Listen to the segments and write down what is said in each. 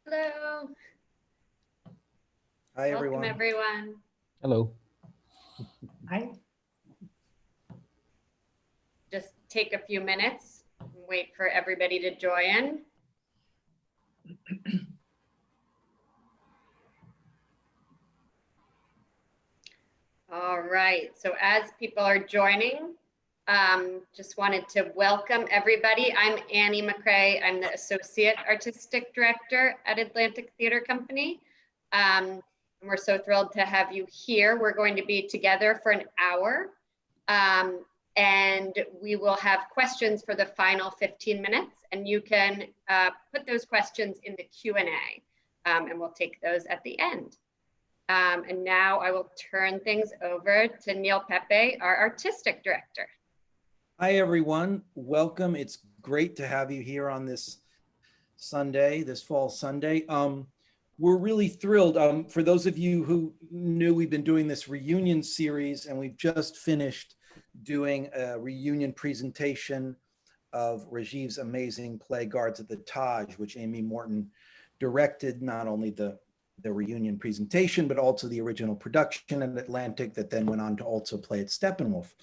Hello. Hi, everyone. Welcome, everyone. Hello. Hi. Just take a few minutes, wait for everybody to join. All right, so as people are joining, just wanted to welcome everybody. I'm Annie McCrae. I'm the Associate Artistic Director at Atlantic Theater Company. And we're so thrilled to have you here. We're going to be together for an hour. And we will have questions for the final 15 minutes, and you can put those questions in the Q&A, and we'll take those at the end. And now I will turn things over to Neil Pepe, our Artistic Director. Hi, everyone. Welcome. It's great to have you here on this Sunday, this fall Sunday. We're really thrilled. For those of you who knew, we've been doing this reunion series, and we've just finished doing a reunion presentation of Rajiv's amazing play Guards at the Taj, which Amy Morton directed, not only the reunion presentation, but also the original production at Atlantic that then went on to also play at Steppenwolf.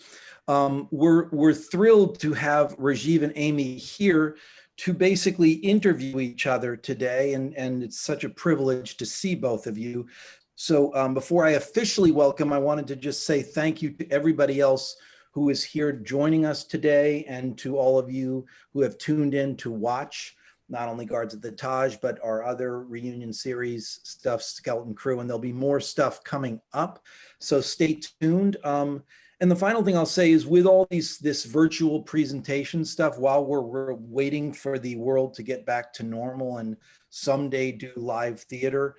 We're thrilled to have Rajiv and Amy here to basically interview each other today, and it's such a privilege to see both of you. So before I officially welcome, I wanted to just say thank you to everybody else who is here joining us today, and to all of you who have tuned in to watch not only Guards at the Taj, but our other reunion series stuff, Skeleton Crew, and there'll be more stuff coming up. So stay tuned. And the final thing I'll say is, with all this virtual presentation stuff, while we're waiting for the world to get back to normal and someday do live theater,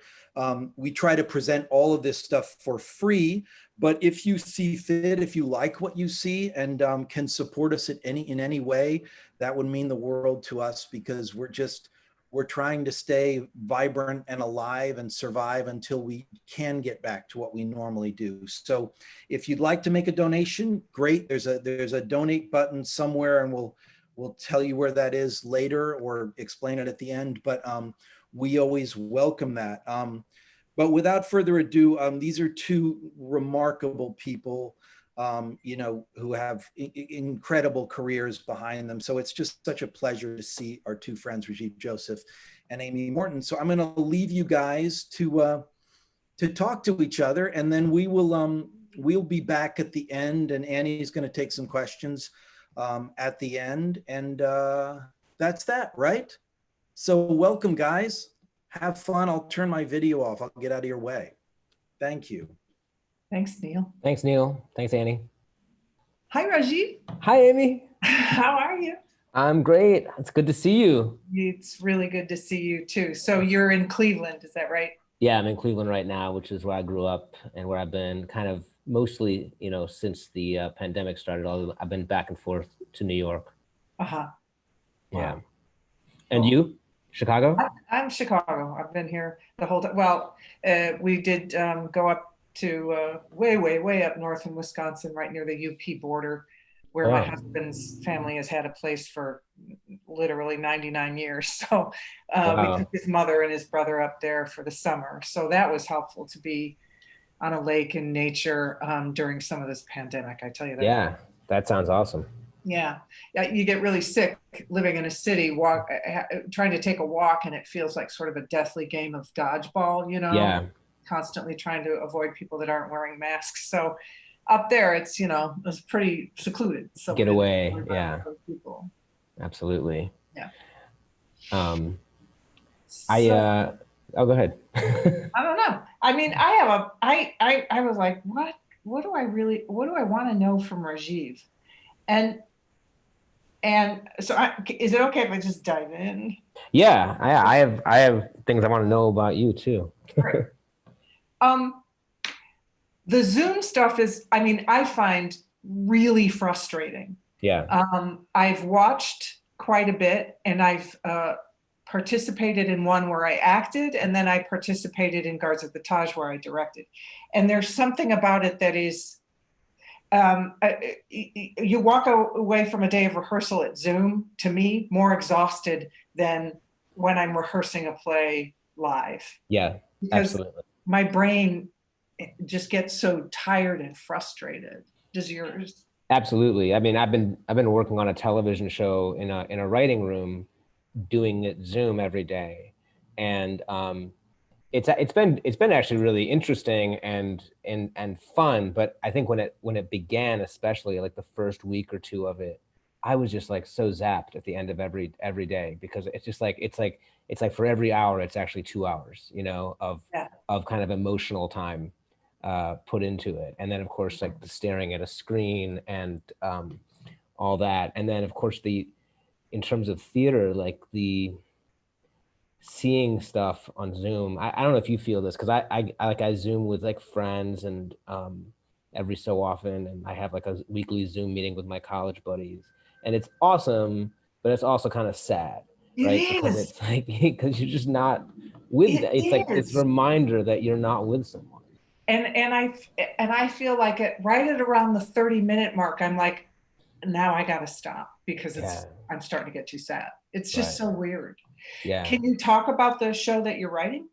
we try to present all of this stuff for free. But if you see fit, if you like what you see and can support us in any way, that would mean the world to us, because we're trying to stay vibrant and alive and survive until we can get back to what we normally do. So if you'd like to make a donation, great. There's a donate button somewhere, and we'll tell you where that is later or explain it at the end. But we always welcome that. But without further ado, these are two remarkable people, who have incredible careers behind them. So it's just such a pleasure to see our two friends, Rajiv Joseph and Amy Morton. So I'm going to leave you guys to talk to each other, and then we'll be back at the end, and Annie's going to take some questions at the end, and that's that, right? So welcome, guys. Have fun. I'll turn my video off. I'll get out of your way. Thank you. Thanks, Neil. Thanks, Neil. Thanks, Annie. Hi, Rajiv. Hi, Amy. How are you? I'm great. It's good to see you. It's really good to see you too. So you're in Cleveland, is that right? Yeah, I'm in Cleveland right now, which is where I grew up and where I've been kind of mostly, since the pandemic started. I've been back and forth to New York. Uh-huh. Yeah. Wow. And you? Chicago? I'm Chicago. I've been here the whole time. Well, we did go up to way up north in Wisconsin, right near the UP border, where my husband's family has had a place for literally 99 years. So we took his mother and his brother up there for the summer. So that was helpful to be on a lake in nature during some of this pandemic, I tell you that. Yeah, that sounds awesome. Yeah, you get really sick living in a city, trying to take a walk, and it feels like sort of a deathly game of dodgeball, Yeah. Constantly trying to avoid people that aren't wearing masks. So up there, it's pretty secluded. So get away, yeah. People. Absolutely. Yeah. Oh, go ahead. I don't know. I mean, I was like, what do I want to know from Rajiv? And so is it okay if I just dive in? Yeah, I have things I want to know about you too. Right. The Zoom stuff is, I find really frustrating. Yeah. I've watched quite a bit, and I've participated in one where I acted, and then I participated in Guards at the Taj where I directed. And there's something about it that is, you walk away from a day of rehearsal at Zoom, to me, more exhausted than when I'm rehearsing a play live. Yeah, Because absolutely. my brain just gets so tired and frustrated. Does yours? Absolutely. I mean, I've been working on a television show in a writing room, doing it Zoom every day, and it's been actually really interesting and fun. But I think when it began, especially like the first week or two of it, I was just like so zapped at the end of every day, because it's just like it's like for every hour it's actually 2 hours, Yeah. of kind of emotional time put into it. And then of course like the staring at a screen and all that. And then of course in terms of theater, like the seeing stuff on Zoom. I don't know if you feel this, because I Zoom with like friends and every so often, and I have like a weekly Zoom meeting with my college buddies, and it's awesome, but it's also kind of sad, right? It Because is. it's like because you're just not with them. It's like this Is. reminder that you're not with someone. And I feel like right at around the 30-minute mark, I'm like, now I gotta stop, because Yeah, I'm starting to get too sad. It's just right. so weird. Yeah. Can you talk about the show that you're writing?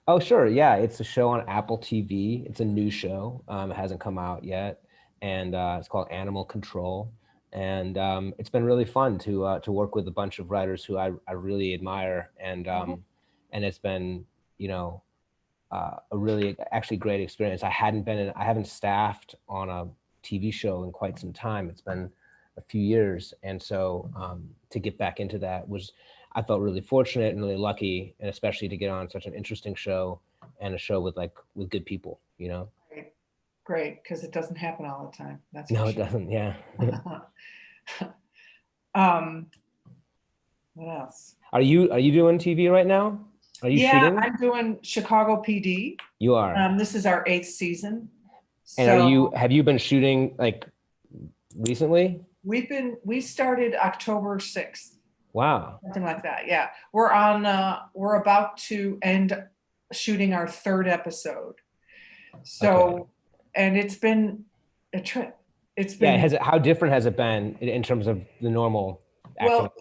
Oh, sure. Yeah, it's a show on Apple TV. It's a new show. It hasn't come out yet, and it's called Animal Control. And it's been really fun to work with a bunch of writers who I really admire, and it's been a really actually great experience. I haven't staffed on a TV show in quite some time. It's been a few years, and so to get back into that I felt really fortunate and really lucky, and especially to get on such an interesting show and a show with good people. Great, because it doesn't happen all the time. That's No, for it sure. doesn't. Yeah. um, what else? Are you doing TV right now? Are you Yeah, shooting? I'm doing Chicago PD. You are. This is our 8th season. And have you been shooting like recently? We started October 6th. Wow. Something like that. Yeah. We're about to end shooting our 3rd episode. So, Okay. and it's been a trip. It's been, How different has it been in terms of the normal acting? well,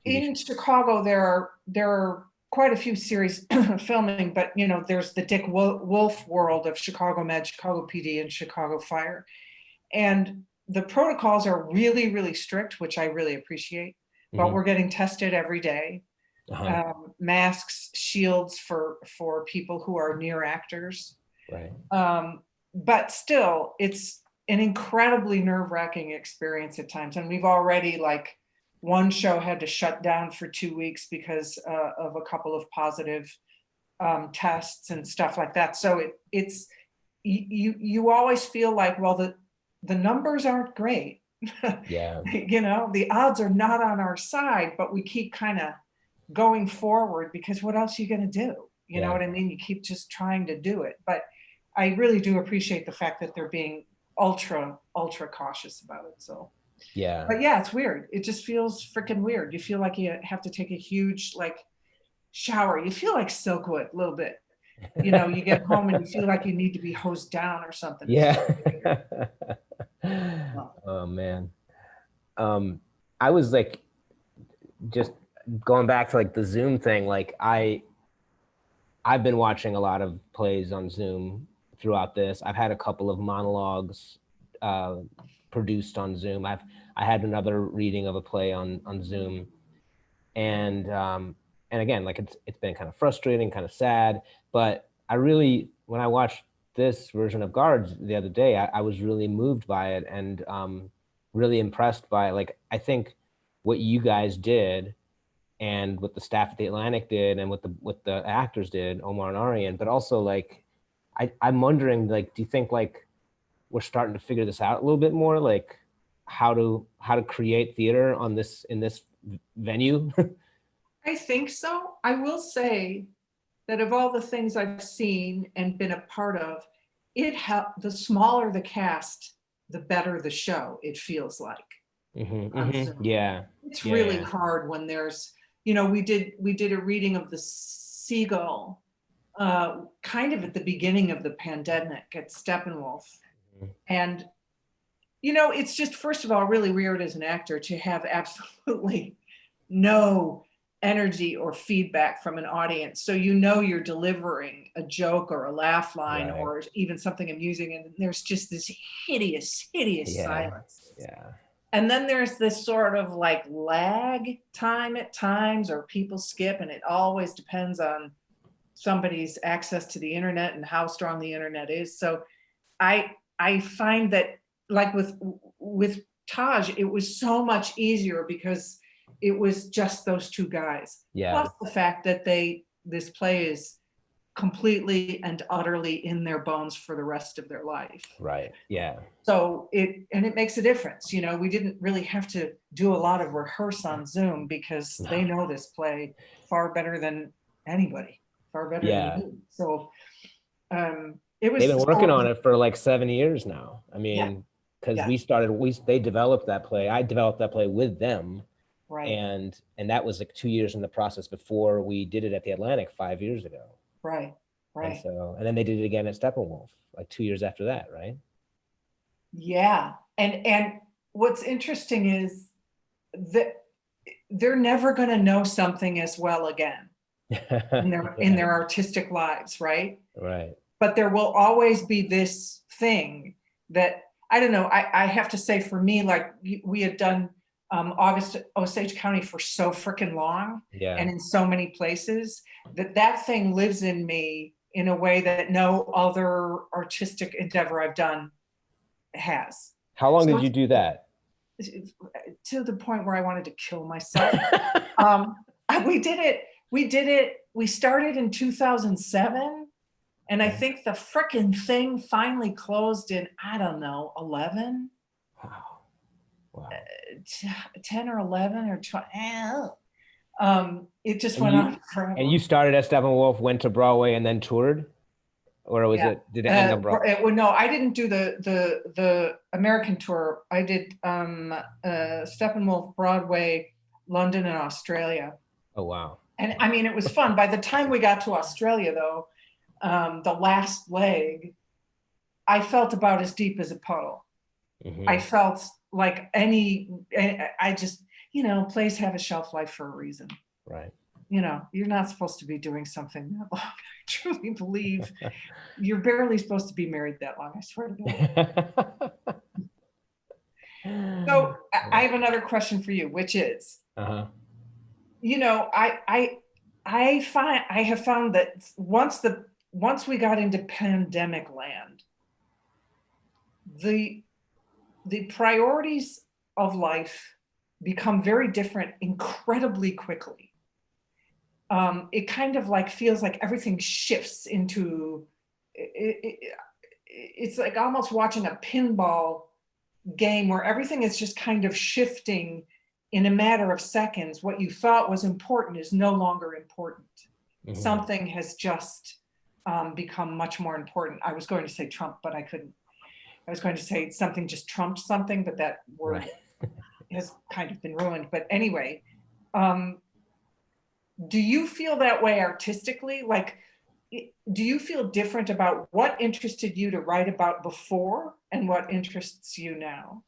in Chicago, there are quite a few series filming, but there's the Dick Wolf world of Chicago Med, Chicago PD, and Chicago Fire. And the protocols are really, really strict, which I really appreciate, but we're getting tested every day. Masks, shields for people who are near actors. Right. But still, it's an incredibly nerve-wracking experience at times. And we've already, like, one show had to shut down for 2 weeks because of a couple of positive tests and stuff like that. So it's you always feel like, well, the numbers aren't great. Yeah. The odds are not on our side, but we keep kind of going forward, because what else are you going to do? You know what I mean? You keep just trying to do it. But I really do appreciate the fact that they're being ultra cautious about it. So Yeah. but yeah, it's weird. It just feels freaking weird. You feel like you have to take a huge shower. You feel like Silkwood a little bit. You get home and you feel like you need to be hosed down or something. Yeah. Oh man. I was like, just going back to the Zoom thing. I've been watching a lot of plays on Zoom throughout this. I've had a couple of monologues produced on Zoom. I had another reading of a play on Zoom, and again, it's been kind of frustrating, kind of sad. But when I watched this version of Guards the other day, I was really moved by it, and really impressed by I think what you guys did, and what the staff at the Atlantic did, and what the actors did, Omar and Arian. But also I'm wondering, do you think we're starting to figure this out a little bit more, how to create theater in this venue? I think so. I will say that of all the things I've seen and been a part of, the smaller the cast, the better the show, it feels like. Yeah. It's really hard when there's, we did a reading of The Seagull kind of at the beginning of the pandemic at Steppenwolf. And, it's just, first of all, really weird as an actor to have absolutely no energy or feedback from an audience. So you know you're delivering a joke or a laugh line Right. or even something amusing, and there's just this hideous Yeah. silence. Yeah. And then there's this sort of like lag time at times, or people skip, and it always depends on somebody's access to the internet and how strong the internet is. So I find that, like with Taj, it was so much easier because it was just those two guys. Yeah. Plus the fact that this play is completely and utterly in their bones for the rest of their life. Right. Yeah. So it makes a difference. You know, we didn't really have to do a lot of rehearse on Zoom because they know this play far better than anybody, far better Yeah. than me. So it was. They've been working on it for like 7 years now. I mean, because Yeah. they developed that play. I developed that play with them. Right. And that was like 2 years in the process before we did it at the Atlantic 5 years ago. Right. Right. And then they did it again at Steppenwolf like 2 years after that, right? Yeah. And what's interesting is that they're never going to know something as well again in their artistic lives, right? Right. But there will always be this thing that, I don't know, I have to say, for me, like we had done August Osage County for so freaking long, and in so many places, that thing lives in me in a way that no other artistic endeavor I've done has. How long did you do that? To the point where I wanted to kill myself. We started in 2007, and I think the frickin' thing finally closed in, I don't know, 11. Wow. 10 or 11 or 20. It just went on forever. And you started at Steppenwolf, went to Broadway, and then toured? Or did it end up Broadway? No, I didn't do the American tour. I did Steppenwolf, Broadway, London, and Australia. Oh, wow. And I mean, it was fun. By the time we got to Australia, though, the last leg, I felt about as deep as a puddle. Mm-hmm. I felt like I just, plays have a shelf life for a reason. Right. You're not supposed to be doing something that long. I truly believe you're barely supposed to be married that long. I swear to God. So I have another question for you, which is, I have found that once we got into pandemic land, the priorities of life become very different incredibly quickly. It kind of like feels like everything shifts into, it's like almost watching a pinball game where everything is just kind of shifting in a matter of seconds. What you thought was important is no longer important. Mm-hmm. Something has just become much more important. I was going to say Trump, but I couldn't. I was going to say something just trumped something, but that word has kind of been ruined. But anyway, do you feel that way artistically? Like, do you feel different about what interested you to write about before and what interests you now?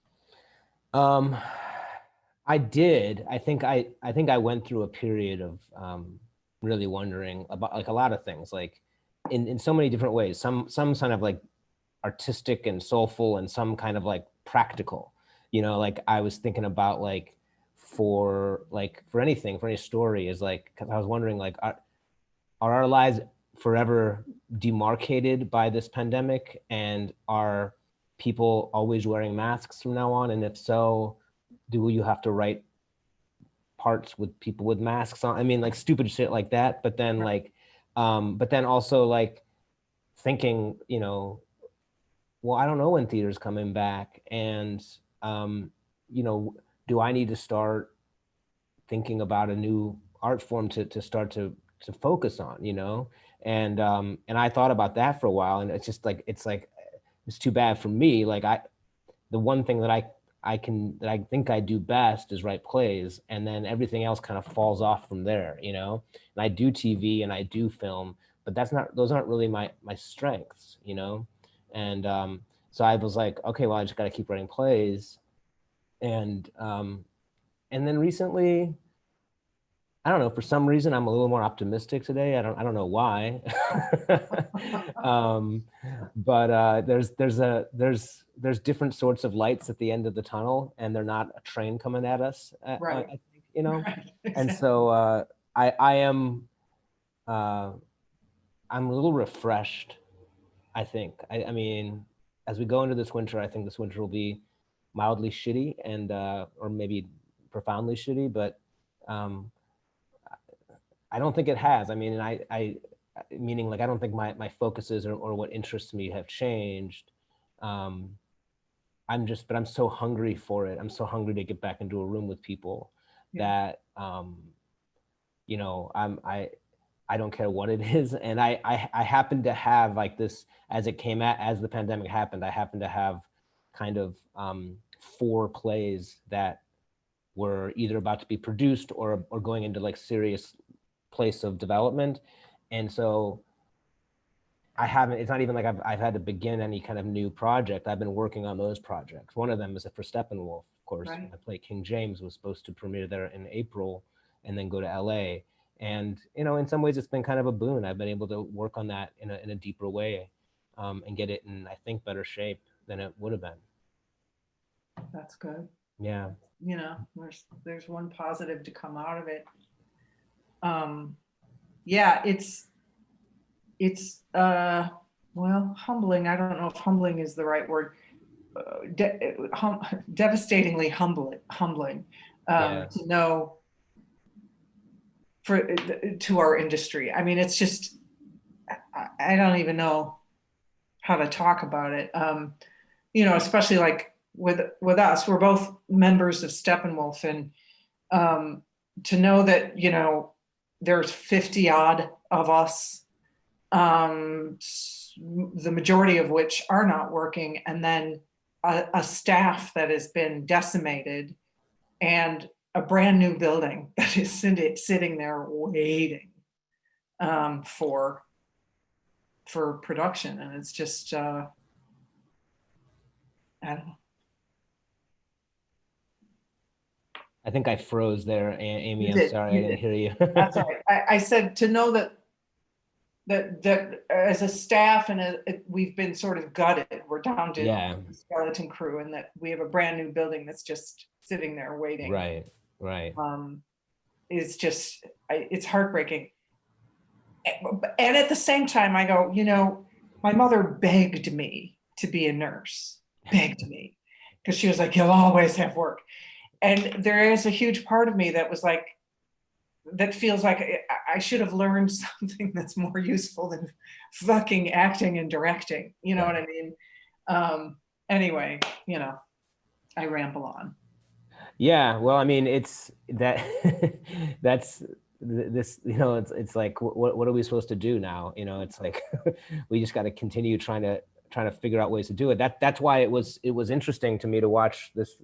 I did. I think I went through a period of really wondering about like a lot of things, like in so many different ways. Some kind of like artistic and soulful, and some kind of like practical. Like I was thinking about like for anything, for any story, is like, because I was wondering, like, are our lives forever demarcated by this pandemic, and are people always wearing masks from now on? And if so, do you have to write parts with people with masks on? I mean, like stupid shit like that. But then but then also like thinking, well, I don't know when theater's coming back, and do I need to start thinking about a new art form to start to focus on, and I thought about that for a while, and it's just like it's too bad for me. Like the one thing that I think I do best is write plays, and then everything else kind of falls off from there, and I do TV and I do film, but those aren't really my strengths, and so I was like, okay, well, I just got to keep writing plays. And then recently I don't know, for some reason I'm a little more optimistic today. I don't know why. But there's different sorts of lights at the end of the tunnel, and they're not a train coming at us. Right. I think, you know. Right, And exactly. so I am I'm a little refreshed, I think. I mean, as we go into this winter, I think this winter will be mildly shitty and or maybe profoundly shitty, but I don't think it has. I mean, and I meaning like I don't think my focuses or what interests me have changed. But I'm so hungry for it. I'm so hungry to get back into a room with people Yeah. that you know, I don't care what it is. And I happen to have like this, as the pandemic happened, I happen to have kind of 4 plays that were either about to be produced or going into like serious place of development. And so it's not even like I've had to begin any kind of new project. I've been working on those projects. One of them is for Steppenwolf, of course. Right. My play King James was supposed to premiere there in April and then go to LA. And, you know, in some ways it's been kind of a boon. I've been able to work on that in a deeper way and get it in, I think, better shape than it would have been. That's good. Yeah. You know, there's one positive to come out of it. Yeah, it's well, humbling. I don't know if humbling is the right word. Devastatingly humbling Yeah. to know to our industry. I mean, it's just I don't even know how to talk about it. You know, especially like with us, we're both members of Steppenwolf, and to know that, you know, there's 50 odd of us, the majority of which are not working, and then a staff that has been decimated, and a brand new building that is sitting there waiting for production. And it's just I don't know. I think I froze there, Amy. You I'm did, sorry, you I didn't did. hear you. That's all right. I said to know that as a staff and we've been sort of gutted. We're down to Yeah. the skeleton crew, and that we have a brand new building that's just sitting there waiting. Right. It's just, it's heartbreaking. And at the same time, I go, you know, my mother begged me to be a nurse, begged me, because she was like, you'll always have work. And there is a huge part of me that was like, that feels like I should have learned something that's more useful than fucking acting and directing. You know what I mean? Anyway, you know, I ramble on. Yeah, well, I mean, it's that that's this, you know, it's like what are we supposed to do now? You know, it's like we just got to continue trying to figure out ways to do it. That's why it was interesting to me to watch this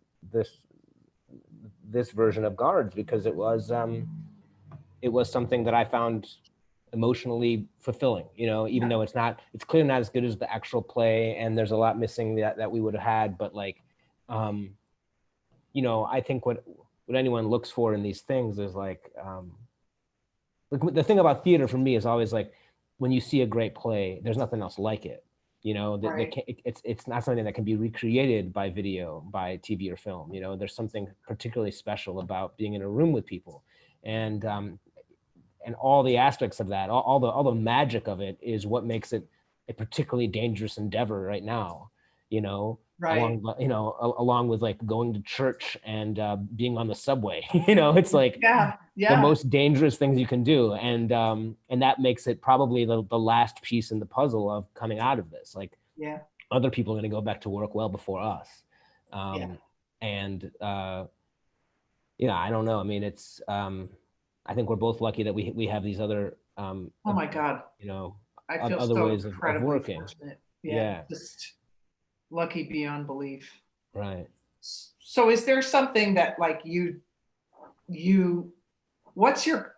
version of Guards, because it was something that I found emotionally fulfilling, you know, even though it's clearly not as good as the actual play, and there's a lot missing that we would have had, but like you know, I think what anyone looks for in these things is like the thing about theater for me is always like, when you see a great play, there's nothing else like it. You know, Right. it's not something that can be recreated by video, by TV or film. You know, there's something particularly special about being in a room with people, and all the aspects of that, all the magic of it is what makes it a particularly dangerous endeavor right now. You know, Right. along with like going to church and being on the subway. You know, it's like Yeah. the most dangerous things you can do, and that makes it probably the last piece in the puzzle of coming out of this. Like, Yeah. other people are going to go back to work well before us. And yeah, I don't know. I mean, it's I think we're both lucky that we have these other Oh my God. you know, I feel other so ways of incredibly working. fortunate. Yeah. Just lucky beyond belief. Right. So is there something that like you what's your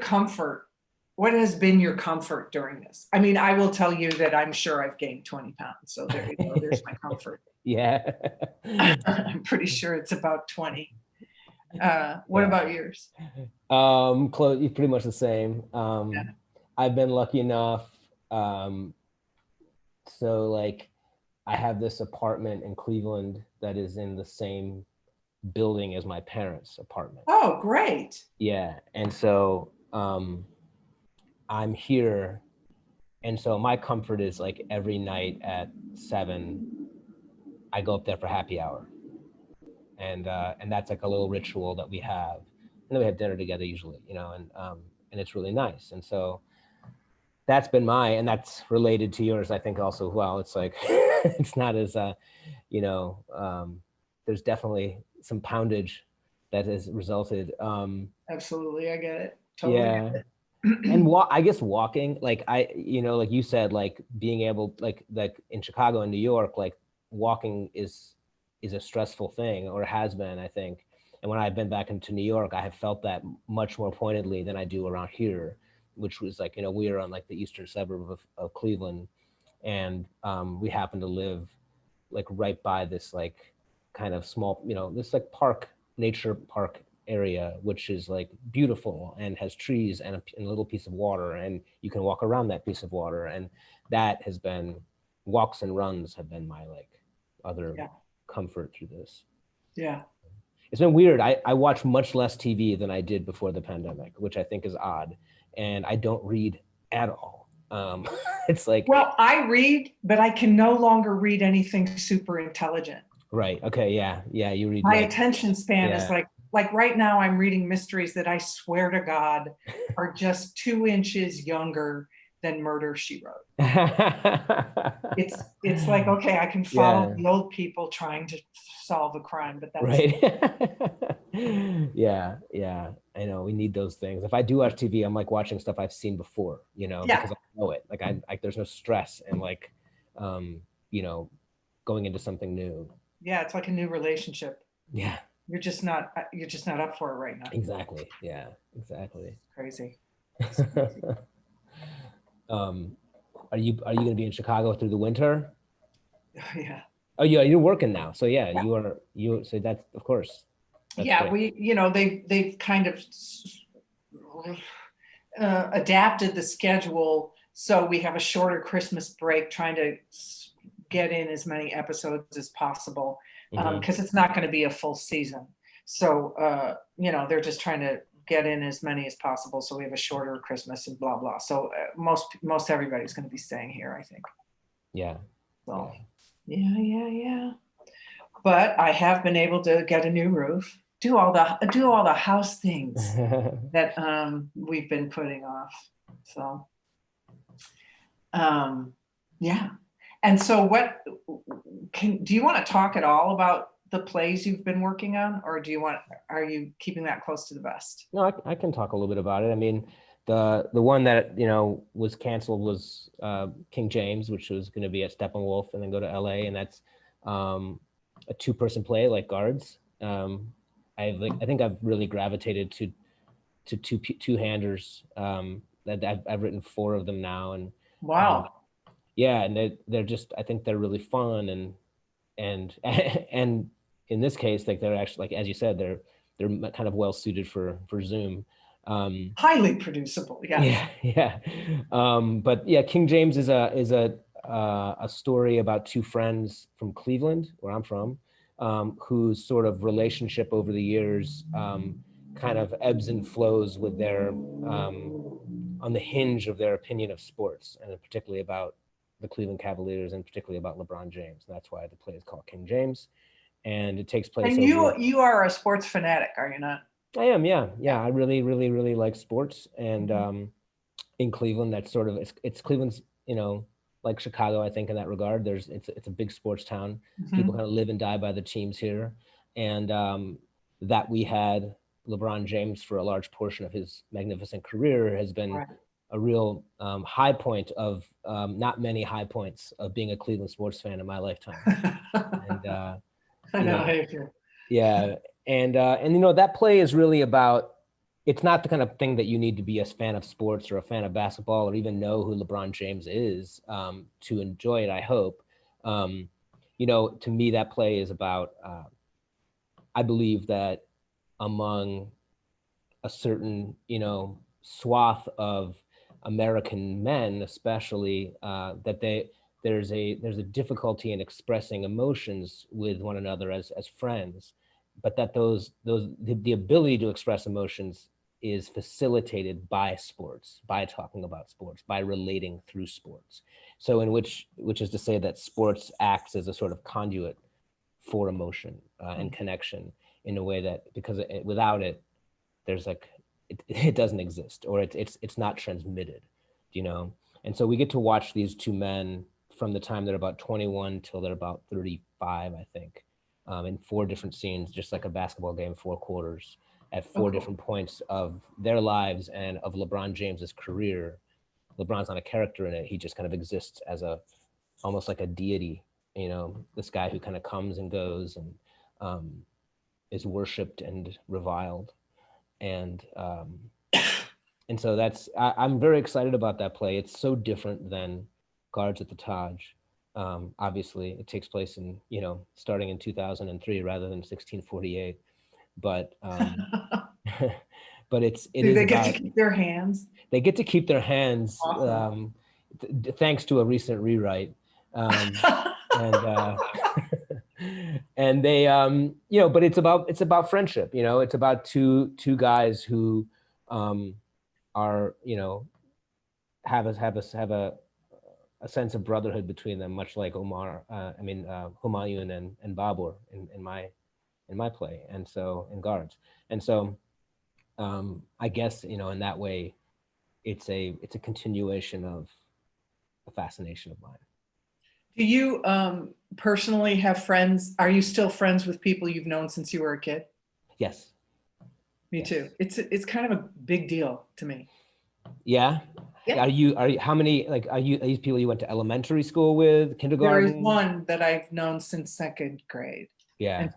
comfort? What has been your comfort during this? I mean, I will tell you that I'm sure I've gained 20 pounds. So there you go. There's my comfort. Yeah. I'm pretty sure it's about 20. What Yeah. about yours? Close, pretty much the same. Yeah. I've been lucky enough. So like, I have this apartment in Cleveland that is in the same building as my parents' apartment. Oh, great. Yeah, and so I'm here, and so my comfort is like every night at 7, I go up there for happy hour, and that's like a little ritual that we have, and then we have dinner together usually, and it's really nice, and so that's been and that's related to yours, I think also. Well, it's like it's not as there's definitely some poundage that has resulted. Absolutely, I get it. Totally Yeah. get it. And I guess walking, like like you said, like being able, like in Chicago and New York, like walking is a stressful thing, or has been, I think. And when I've been back into New York, I have felt that much more pointedly than I do around here, which was like, we are on like the eastern suburb of Cleveland, and we happen to live like right by this like kind of small, this like nature park area, which is like beautiful and has trees and a little piece of water, and you can walk around that piece of water. And that has been, walks and runs have been my like other comfort through this. Yeah. It's been weird. I watch much less TV than I did before the pandemic, which I think is odd. And I don't read at all. It's like, well, I read, but I can no longer read anything super intelligent. Right. Okay. Yeah. Yeah. You read. My like, attention span is like right now I'm reading mysteries that I swear to God are just 2 inches younger than Murder, She Wrote. It's like, okay, I can follow the old people trying to solve a crime, but that's right. Yeah. I know we need those things. If I do watch TV, I'm like watching stuff I've seen before, because I know it. Like there's no stress and like, going into something new. Yeah, it's like a new relationship. Yeah. You're just not up for it right now. Exactly. Yeah, exactly. Crazy. Are you going to be in Chicago through the winter? Yeah. Oh yeah, you're working now. So yeah. So that's, of course. That's great. They've kind of adapted the schedule. So we have a shorter Christmas break, trying to get in as many episodes as possible, because it's not going to be a full season. So, they're just trying to get in as many as possible. So we have a shorter Christmas and blah, blah. So most everybody's going to be staying here, I think. Yeah. So, yeah. But I have been able to get a new roof, do all the house things that we've been putting off. So, yeah. And so do you want to talk at all about the plays you've been working on, or are you keeping that close to the vest? No, I can talk a little bit about it. I mean, the one that, was canceled was King James, which was going to be at Steppenwolf and then go to LA. And that's a 2-person play, like Guards. I think I've really gravitated to two-handers. That I've written 4 of them now. And wow. Yeah, and they're just, I think they're really fun, and in this case, like they're actually, like as you said, they're kind of well suited for Zoom. Highly producible, yeah. Yeah. But yeah, King James is a story about 2 friends from Cleveland, where I'm from, whose sort of relationship over the years kind of ebbs and flows with their on the hinge of their opinion of sports, and particularly about the Cleveland Cavaliers, and particularly about LeBron James. And that's why the play is called King James. And it takes place. And you are a sports fanatic, are you not? I am, yeah. I really, really, really like sports. And in Cleveland, that's sort of, it's Cleveland's, like Chicago, I think, in that regard. It's a big sports town. People kind of live and die by the teams here. And that we had LeBron James for a large portion of his magnificent career has been a real high point of not many high points of being a Cleveland sports fan in my lifetime. And I know how you feel. Yeah, and that play is really about. It's not the kind of thing that you need to be a fan of sports or a fan of basketball or even know who LeBron James is to enjoy it, I hope. To me, that play is about. I believe that among a certain, swath of American men, especially, that there's a difficulty in expressing emotions with one another as friends, but that the ability to express emotions is facilitated by sports, by talking about sports, by relating through sports. So which is to say that sports acts as a sort of conduit for emotion and connection in a way that, because without it, there's it doesn't exist, or it's not transmitted, And so we get to watch these two men from the time they're about 21 till they're about 35, I think, in 4 different scenes, just like a basketball game, 4 quarters, at 4 different points of their lives and of LeBron James's career. LeBron's not a character in it. He just kind of exists as almost like a deity, this guy who kind of comes and goes and is worshipped and reviled. And so I'm very excited about that play. It's so different than Guards at the Taj. Obviously, it takes place in, starting in 2003 rather than 1648. But but it Do is they get about, to keep their hands? They get to keep their hands, Awesome. Thanks to a recent rewrite. And and they but it's about friendship. It's about two guys who are have a sense of brotherhood between them, much like Humayun and Babur in my play, and so in Guards. And so I guess in that way it's a continuation of a fascination of mine. Do you personally have friends? Are you still friends with people you've known since you were a kid? Yes. Me too. It's kind of a big deal to me. Yeah. Yeah. Are you how many, are these people you went to elementary school with, kindergarten? There is one that I've known since 2nd grade. Yeah. And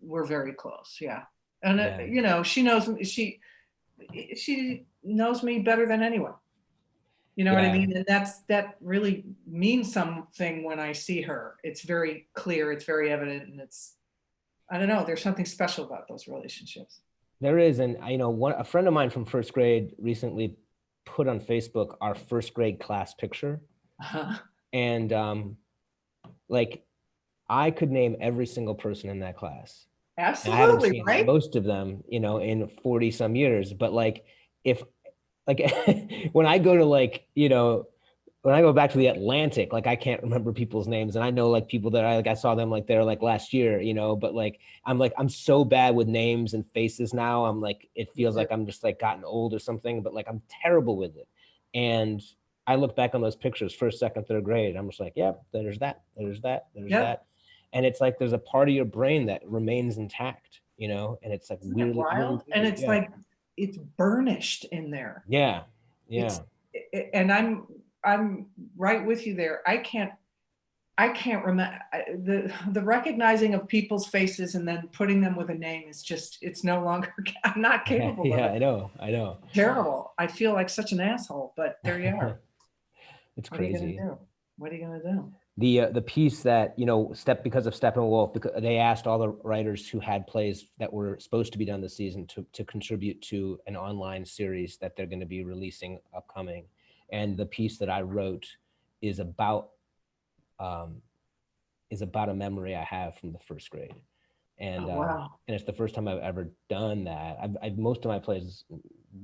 we're very close. Yeah. And she knows me. She knows me better than anyone. You know what I mean? And that really means something when I see her. It's very clear, it's very evident, and I don't know, there's something special about those relationships. There is, and a friend of mine from 1st grade recently put on Facebook our 1st grade class picture. Uh-huh. And I could name every single person in that class. Absolutely, and I haven't seen right? most of them, in 40 some years. But if when I go to when I go back to the Atlantic, I can't remember people's names, and I know people that I saw them there last year, but I'm so bad with names and faces now. It feels like I'm just gotten old or something, but I'm terrible with it. And I look back on those pictures, 1st, 2nd, 3rd grade, I'm just there's that, that. And it's there's a part of your brain that remains intact, and it's weirdly wild. And it's it's burnished in there. Yeah. And I'm right with you there. I can't remember the recognizing of people's faces and then putting them with a name is just, it's no longer, I'm not capable of it. I know. Terrible. I feel like such an asshole, but there you are. It's crazy. What are you gonna do? The piece that, because of Steppenwolf, because they asked all the writers who had plays that were supposed to be done this season to contribute to an online series that they're going to be releasing upcoming. And the piece that I wrote is about a memory I have from the 1st grade. And wow. And it's the first time I've ever done that. Most of my plays,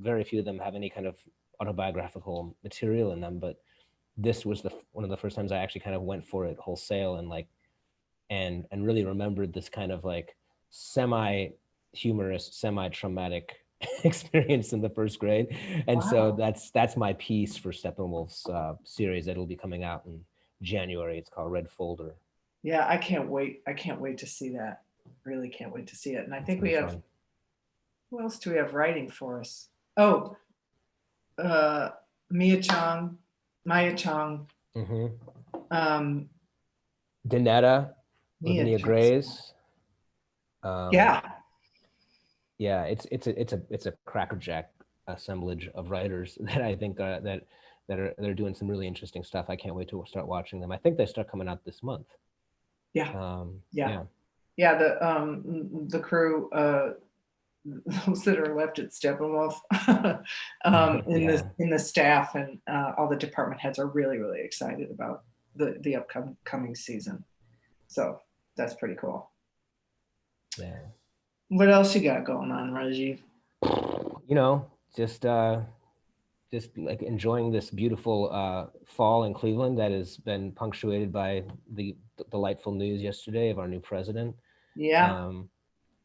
very few of them have any kind of autobiographical material in them, but this was one of the first times I actually kind of went for it wholesale and really remembered this kind of semi-humorous, semi-traumatic experience in the 1st grade. And so that's my piece for Steppenwolf's series that'll be coming out in January. It's called Red Folder. Yeah, I can't wait. I can't wait to see that. Really can't wait to see it. And I think we have fun. Who else do we have writing for us? Oh, Maya Chong. Mm-hmm. Danetta, Lavinia Grays. Yeah, it's a crackerjack assemblage of writers that I think that are doing some really interesting stuff. I can't wait to start watching them. I think they start coming out this month. Yeah. The crew, those that are left at Steppenwolf, in the staff, and all the department heads are really, really excited about the upcoming season. So that's pretty cool. Yeah. What else you got going on, Rajiv? You know, just like enjoying this beautiful fall in Cleveland that has been punctuated by the delightful news yesterday of our new president. Yeah.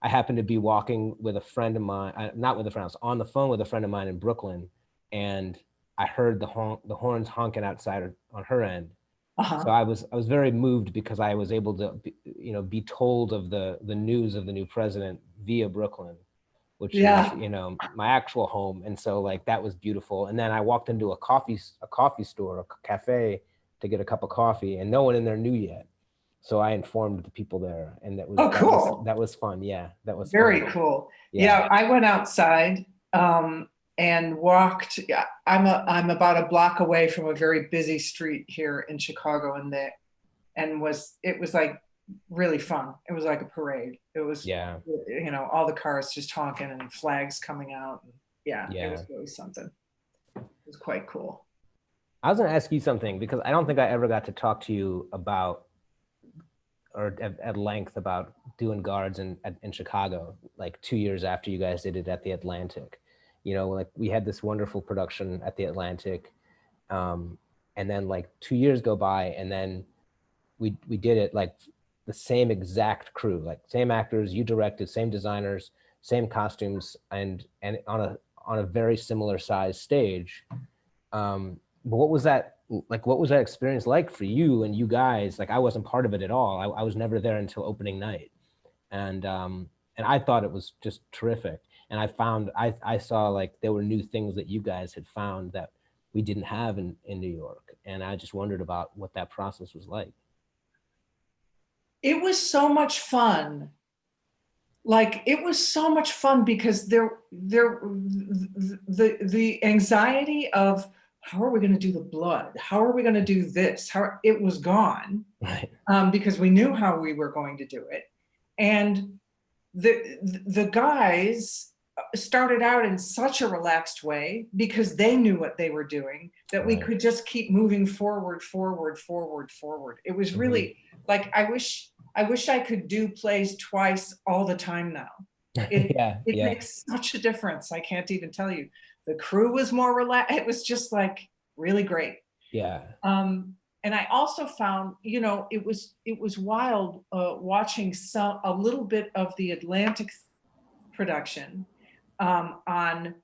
I happened to be walking with a friend of mine, not with a friend, I was on the phone with a friend of mine in Brooklyn, and I heard the horns honking outside on her end. So I was very moved because I was able to, be told of the news of the new president via Brooklyn, which is, my actual home. And so like, that was beautiful. And then I walked into a coffee store, a cafe, to get a cup of coffee, and no one in there knew yet. So I informed the people there, and that was, cool. That was fun. Yeah, that was very fun. cool. Yeah, I went outside and walked. I'm about a block away from a very busy street here in Chicago, and it was like really fun. It was like a parade. It was, all the cars just honking and flags coming out. And it was really something. It was quite cool. I was going to ask you something, because I don't think I ever got to talk to you about, or at length about doing guards in Chicago, like 2 years after you guys did it at the Atlantic. Like we had this wonderful production at the Atlantic, and then like 2 years go by, and then we did it like the same exact crew, like same actors, you directed, same designers, same costumes, and on a very similar size stage. But what was that experience like for you and you guys? Like I wasn't part of it at all. I was never there until opening night, and I thought it was just terrific. And I saw like there were new things that you guys had found that we didn't have in New York, and I just wondered about what that process was like. It was so much fun. Like it was so much fun because the anxiety of how are we going to do the blood? How are we going to do this? It was gone, right? Because we knew how we were going to do it, and the guys started out in such a relaxed way because they knew what they were doing, that we could just keep moving forward. It was really like I wish I could do plays twice all the time now. It makes such a difference. I can't even tell you. The crew was more relaxed. It was just like really great. Yeah. And I also found, it was wild watching a little bit of the Atlantic production on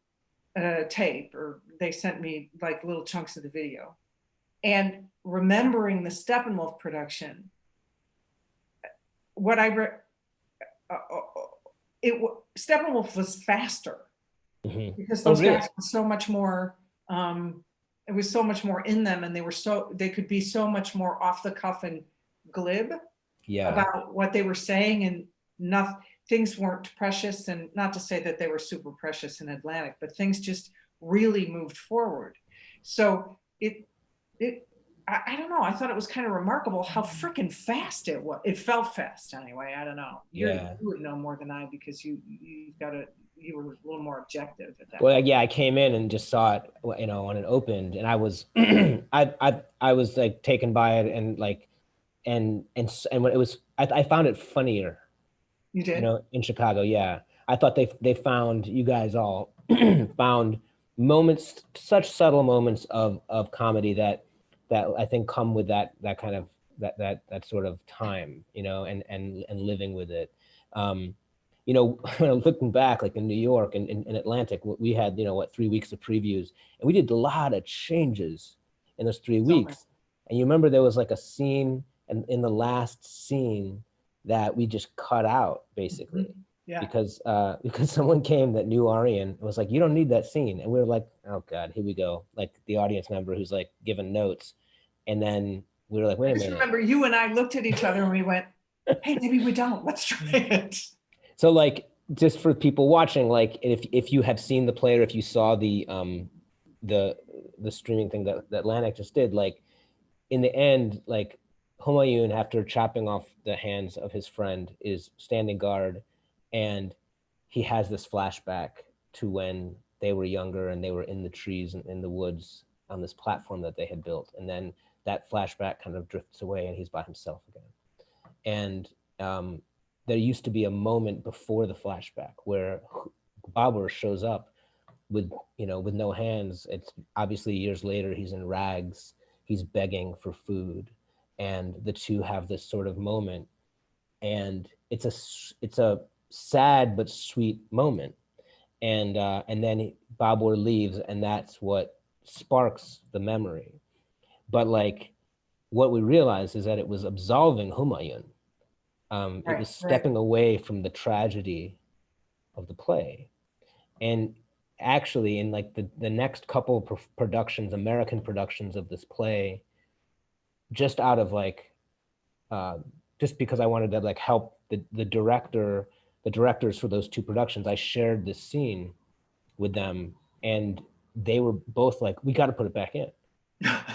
tape, or they sent me like little chunks of the video, and remembering the Steppenwolf production. What Steppenwolf was faster. Because those guys were so much more, it was so much more in them, and they could be so much more off the cuff and glib about what they were saying, and things weren't precious, and not to say that they were super precious in Atlantic, but things just really moved forward. So I don't know, I thought it was kind of remarkable how freaking fast it was. It felt fast anyway. I don't know. You would know more than I, because you were a little more objective at that. Well, I came in and just saw it, when it opened, and I was, I was like taken by it, and like, and when it was, I found it funnier. You did? In Chicago, yeah. I thought they found, you guys all found moments, such subtle moments of comedy that I think come with that kind of that sort of time, and living with it. Looking back, like in New York and in Atlantic, we had, 3 weeks of previews, and we did a lot of changes in those 3 weeks. And you remember there was like a scene, and in the last scene that we just cut out basically, because someone came that knew Arian and was like, you don't need that scene. And we were like, oh God, here we go. Like the audience member who's like giving notes. And then we were like, wait a minute. I just remember you and I looked at each other and we went, hey, maybe we don't, let's try it. So like, just for people watching, like if you have seen the play, or if you saw the streaming thing that Atlantic just did, like in the end, like Humayun, after chopping off the hands of his friend, is standing guard, and he has this flashback to when they were younger and they were in the trees and in the woods on this platform that they had built. And then that flashback kind of drifts away and he's by himself again. And there used to be a moment before the flashback where Babur shows up with no hands. It's obviously years later, he's in rags, he's begging for food. And the two have this sort of moment. And it's a sad but sweet moment. And then Babur leaves, and that's what sparks the memory. But like, what we realize is that it was absolving Humayun. It was stepping away from the tragedy of the play. And actually, in like the next couple of productions, American productions of this play, just out of like, just because I wanted to like help the directors for those two productions, I shared this scene with them, and they were both like, "We got to put it back in."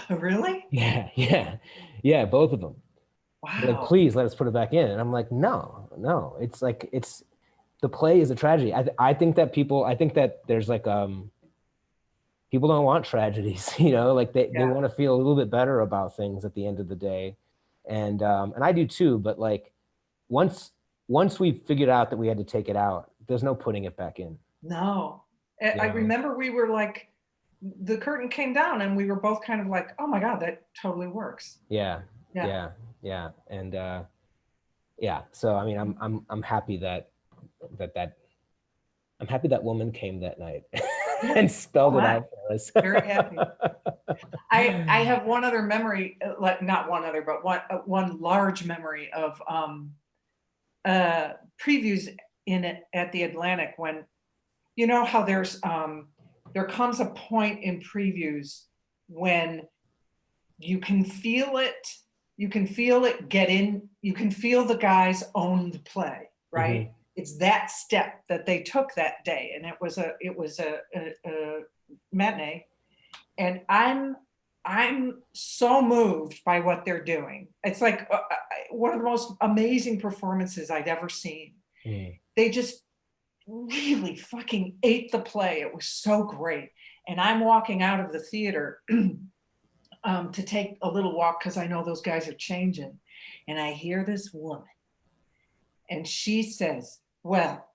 Really? Yeah, both of them. Wow. Like, please let us put it back in. And I'm like, no. It's like, the play is a tragedy. I think that there's like, people don't want tragedies, like they want to feel a little bit better about things at the end of the day. And I do too, but like, once we figured out that we had to take it out, there's no putting it back in. No. I remember we were like, the curtain came down and we were both kind of like, oh my God, that totally works. Yeah. And so I mean, I'm happy that I'm happy that woman came that night and spelled it out for us. Very happy. I have one other memory, like not one other, but one large memory of previews at the Atlantic, when how there's there comes a point in previews when you can feel it get in, you can feel the guys own the play, right? Mm-hmm. It's that step that they took that day, and it was a matinee, and I'm so moved by what they're doing. It's like one of the most amazing performances I'd ever seen. Mm. They just really fucking ate the play. It was so great. And I'm walking out of the theater to take a little walk because I know those guys are changing. And I hear this woman, and she says, well,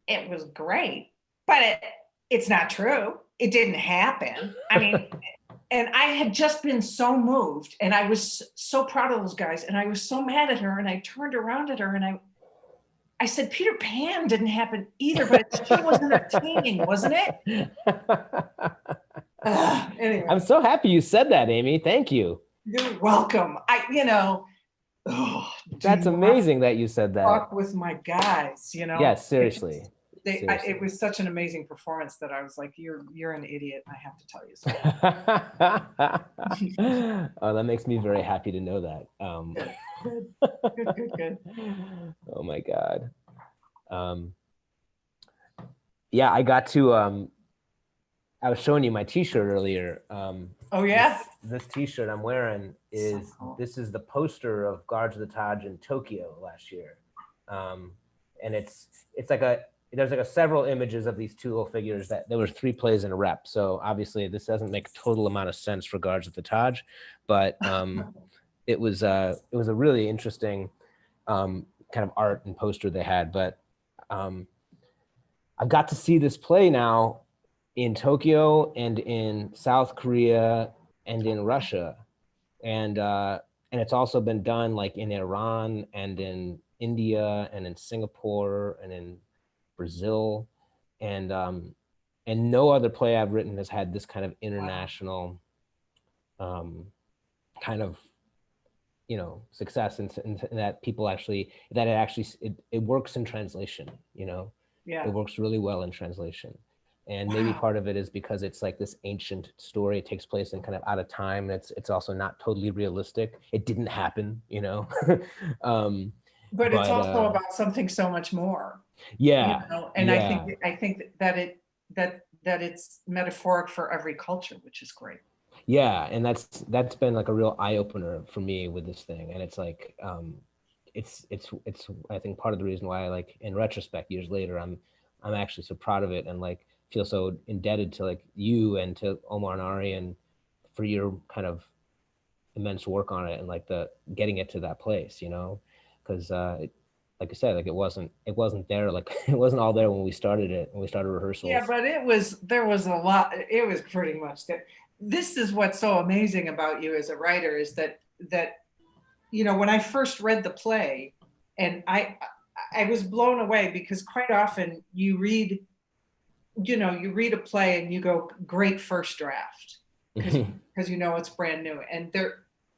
it was great, but it's not true. It didn't happen. I mean, and I had just been so moved, and I was so proud of those guys, and I was so mad at her, and I turned around at her and I said, Peter Pan didn't happen either, but it still was entertaining, wasn't it? Anyway. I'm so happy you said that, Amy. Thank you. You're welcome. That's amazing that you said that. Talk with my guys, Yes, seriously. It was such an amazing performance that I was like, you're an idiot. I have to tell you something. Oh, that makes me very happy to know that. Good. Oh my God. Yeah, I got to, I was showing you my t-shirt earlier. Oh yeah? This t-shirt I'm wearing is, so cool. This is the poster of Guards of the Taj in Tokyo last year. And it's like there's like several images of these two little figures that there were 3 plays in a rep. So obviously this doesn't make a total amount of sense for Guards of the Taj, but it was a really interesting kind of art and poster they had. But I've got to see this play now in Tokyo and in South Korea and in Russia. And it's also been done like in Iran and in India and in Singapore and in Brazil, and no other play I've written has had this kind of international kind of success, and that people actually, it works in translation. It works really well in translation. And maybe part of it is because it's like this ancient story. It takes place in kind of out of time. It's also not totally realistic. It didn't happen, But it's also about something so much more. Yeah. And yeah. I think that it's metaphoric for every culture, which is great. Yeah, and that's been like a real eye opener for me with this thing. And it's like it's I think part of the reason why, like in retrospect years later, I'm I'm actually so proud of it, and like feel so indebted to like you and to Omar and Ari and for your kind of immense work on it and like the getting it to that place, you know, because like I said, like it wasn't there, like it wasn't all there when we started rehearsals. Yeah, but there was a lot. It was pretty much that. This is what's so amazing about you as a writer is that you know, when I first read the play, and I was blown away because quite often you read a play and you go, great first draft, because you know it's brand new. And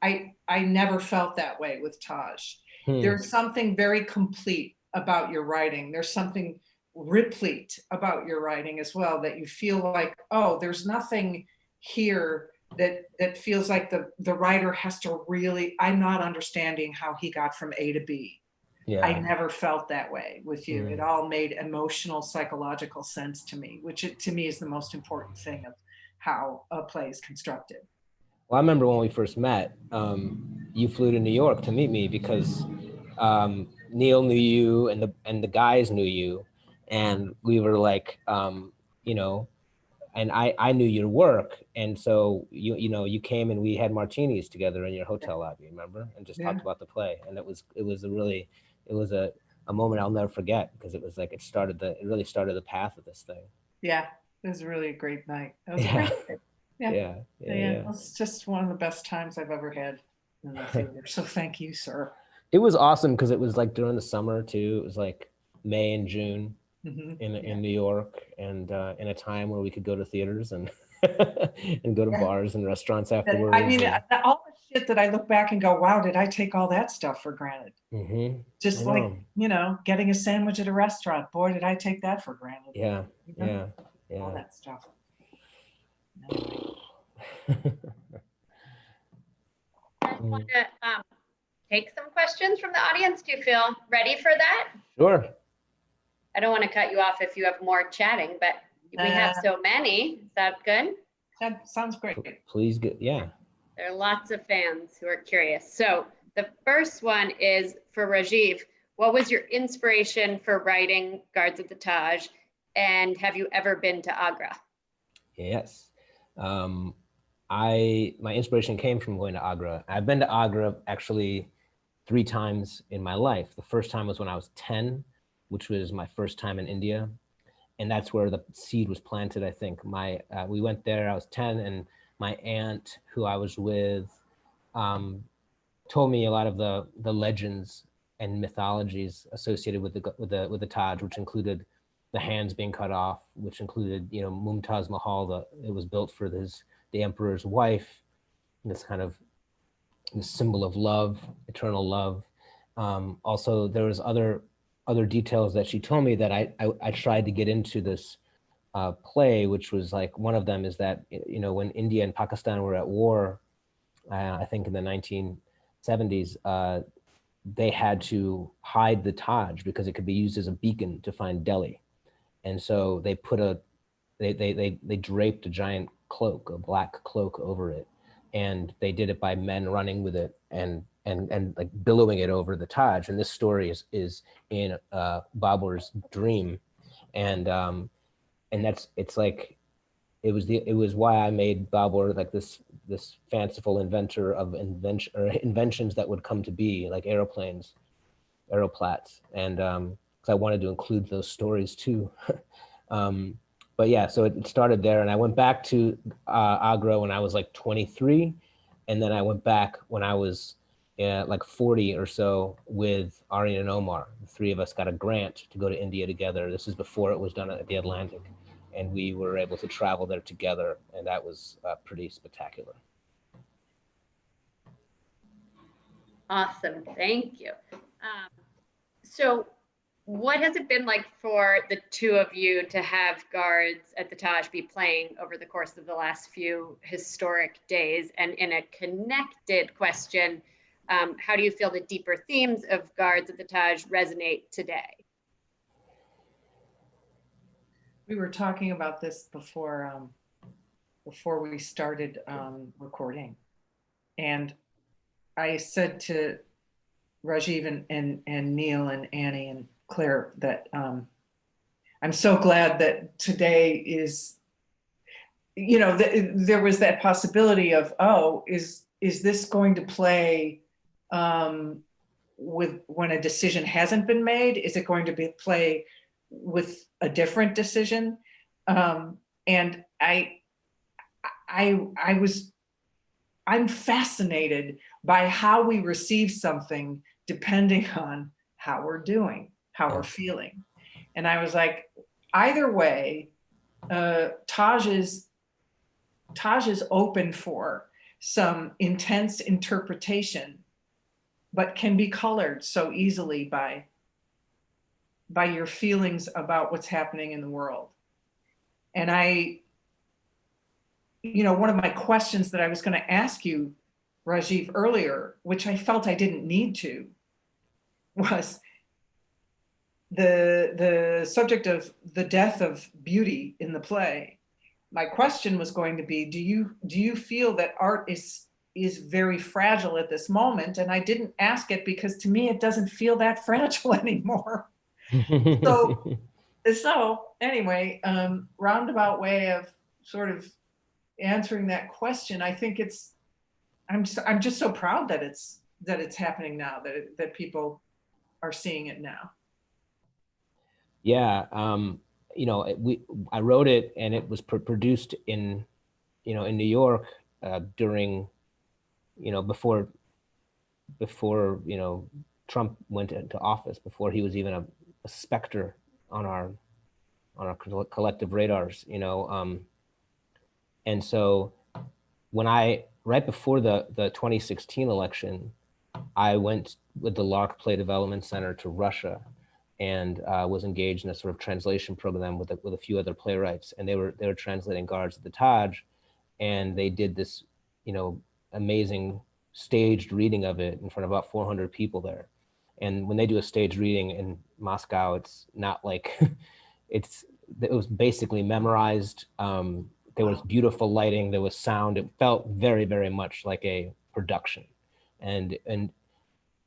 I never felt that way with Taj. There's something very complete about your writing. There's something replete about your writing as well, that you feel like, oh, there's nothing here that feels like the writer has to really, I'm not understanding how he got from A to B. Yeah. I never felt that way with you. It all made emotional, psychological sense to me, which to me is the most important thing of how a play is constructed. Well, I remember when we first met, you flew to New York to meet me because Neil knew you and the guys knew you, and we were like, you know, and I knew your work, and so you came and we had martinis together in your hotel lobby, remember, and just talked about the play, and it was a moment I'll never forget, because it was like it really started the path of this thing. Yeah, it was really a great night. It was a great night. Yeah. It was just one of the best times I've ever had in the theater. So thank you, sir. It was awesome because it was like during the summer too. It was like May and June in New York, and in a time where we could go to theaters and and go to bars and restaurants afterwards. I mean, all the shit that I look back and go, wow, did I take all that stuff for granted? Just like, you know, getting a sandwich at a restaurant. Boy, did I take that for granted. Yeah, you know? yeah. All that stuff. I want to take some questions from the audience. Do you feel ready for that? Sure. I don't want to cut you off if you have more chatting, but we have so many. Is that good? That sounds great. Please, good. Yeah. There are lots of fans who are curious. So the first one is for Rajiv. What was your inspiration for writing Guards of the Taj? And have you ever been to Agra? Yes. My inspiration came from going to Agra. I've been to Agra actually 3 times in my life. The first time was when I was 10, which was my first time in India. And that's where the seed was planted, I think. We went there, I was 10, and my aunt, who I was with, told me a lot of the legends and mythologies associated with the Taj, which included the hands being cut off, which included, you know, Mumtaz Mahal. It was built for the emperor's wife. This kind of this symbol of love, eternal love. Also, there was other details that she told me that I tried to get into this play, which was like, one of them is that, you know, when India and Pakistan were at war, I think in the 1970s, they had to hide the Taj because it could be used as a beacon to find Delhi. And so they they draped a giant cloak, a black cloak over it. And they did it by men running with it and like billowing it over the Taj. And this story is in Babur's dream. And it was why I made Babur like this fanciful inventor of inventions that would come to be, like aeroplanes, aeroplats. And because I wanted to include those stories too. But yeah, so it started there, and I went back to Agra when I was like 23, and then I went back when I was like 40 or so with Ari and Omar. The 3 of us got a grant to go to India together. This is before it was done at the Atlantic, and we were able to travel there together, and that was pretty spectacular. Awesome, thank you. So what has it been like for the 2 of you to have Guards at the Taj be playing over the course of the last few historic days? And in a connected question, how do you feel the deeper themes of Guards at the Taj resonate today? We were talking about this before we started recording, and I said to Rajiv and Neil and Annie and Claire that I'm so glad that today is, there was that possibility of, oh, is this going to play with when a decision hasn't been made? Is it going to play with a different decision? And I'm fascinated by how we receive something depending on how we're doing, how we're feeling. And I was like, either way, Taj is open for some intense interpretation, but can be colored so easily by your feelings about what's happening in the world. And one of my questions that I was going to ask you, Rajiv, earlier, which I felt I didn't need to, was the subject of the death of beauty in the play. My question was going to be, do you feel that art is very fragile at this moment? And I didn't ask it because to me, it doesn't feel that fragile anymore. So anyway, roundabout way of sort of answering that question. I think I'm just so proud that it's happening now, that people are seeing it now. Yeah, I wrote it, and it was produced in New York during, before Trump went into office, before he was even a specter on our collective radars, and so right before the 2016 election, I went with the Lark Play Development Center to Russia, and was engaged in a sort of translation program with a few other playwrights, and they were translating Guards of the Taj, and they did this, amazing staged reading of it in front of about 400 people there. And when they do a staged reading in Moscow, it's not like it was basically memorized. There was beautiful lighting, there was sound. It felt very, very much like a production. And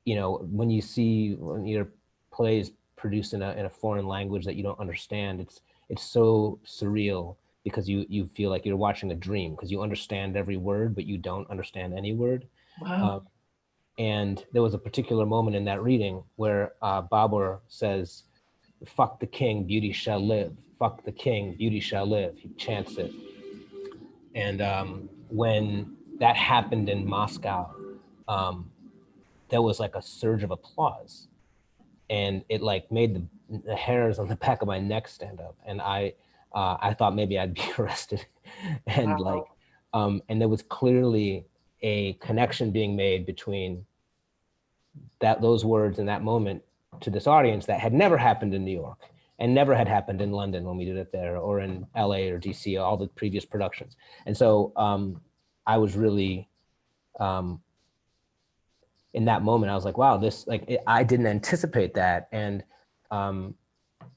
when you see your plays produced in a foreign language that you don't understand, it's so surreal, because you feel like you're watching a dream, because you understand every word, but you don't understand any word. Wow. And there was a particular moment in that reading where Babur says, "Fuck the king, beauty shall live. Fuck the king, beauty shall live." He chants it. And when that happened in Moscow, there was like a surge of applause, and it like made the hairs on the back of my neck stand up. And I thought maybe I'd be arrested. And Wow. and there was clearly a connection being made between those words in that moment to this audience that had never happened in New York, and never had happened in London when we did it there, or in LA or DC, all the previous productions. And so I was really, in that moment, I was like, wow, I didn't anticipate that. And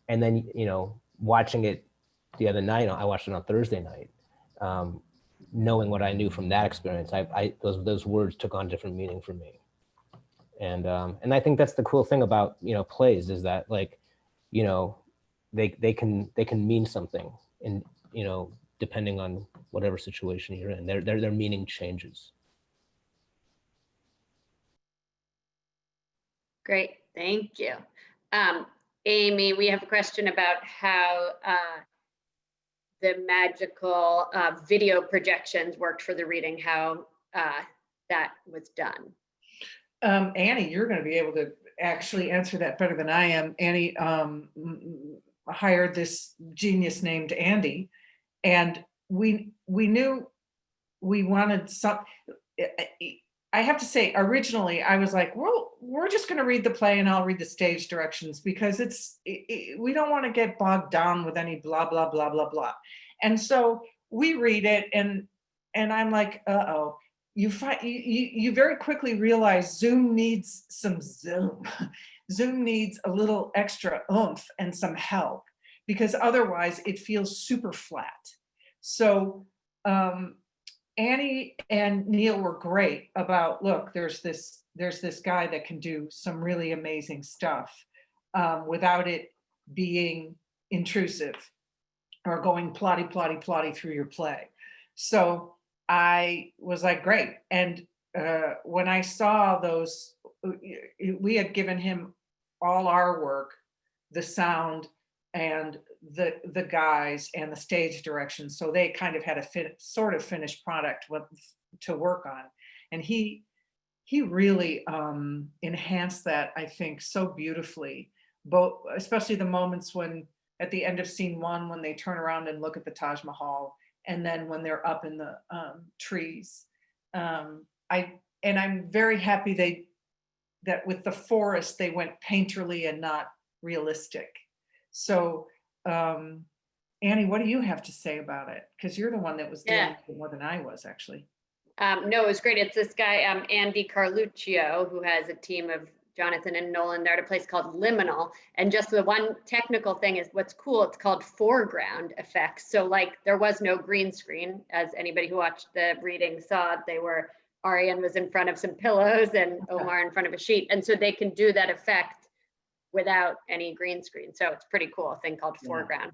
then, watching it the other night, I watched it on Thursday night, knowing what I knew from that experience, those words took on different meaning for me. And I think that's the cool thing about, plays, is that they can mean something, and, depending on whatever situation you're in, their meaning changes. Great, thank you. Amy, we have a question about how the magical video projections worked for the reading, how that was done. Annie, you're going to be able to actually answer that better than I am. Annie hired this genius named Andy, and we knew we wanted some. I have to say, originally I was like, well, we're just going to read the play and I'll read the stage directions, because we don't want to get bogged down with any blah blah blah blah blah. And so we read it, and I'm like, uh-oh. You very quickly realize Zoom needs some zoom. Zoom needs a little extra oomph and some help, because otherwise it feels super flat. So Annie and Neil were great about, look, there's this guy that can do some really amazing stuff without it being intrusive or going plotty through your play. So I was like, great. And when I saw those, we had given him all our work, the sound and the guys and the stage direction. So they kind of had a sort of finished product to work on. And he really enhanced that, I think, so beautifully, both, especially the moments when at the end of scene 1, when they turn around and look at the Taj Mahal, and then when they're up in the trees. I'm very happy that with the forest, they went painterly and not realistic. So, Annie, what do you have to say about it? Because you're the one that was dealing with it more than I was, actually. No, it was great. It's this guy, Andy Carluccio, who has a team of Jonathan and Nolan. They're at a place called Liminal. And just the one technical thing is what's cool, it's called foreground effects. So like there was no green screen, as anybody who watched the reading saw. Arian was in front of some pillows and Omar in front of a sheet. And so they can do that effect without any green screen. So it's pretty cool, a thing called foreground.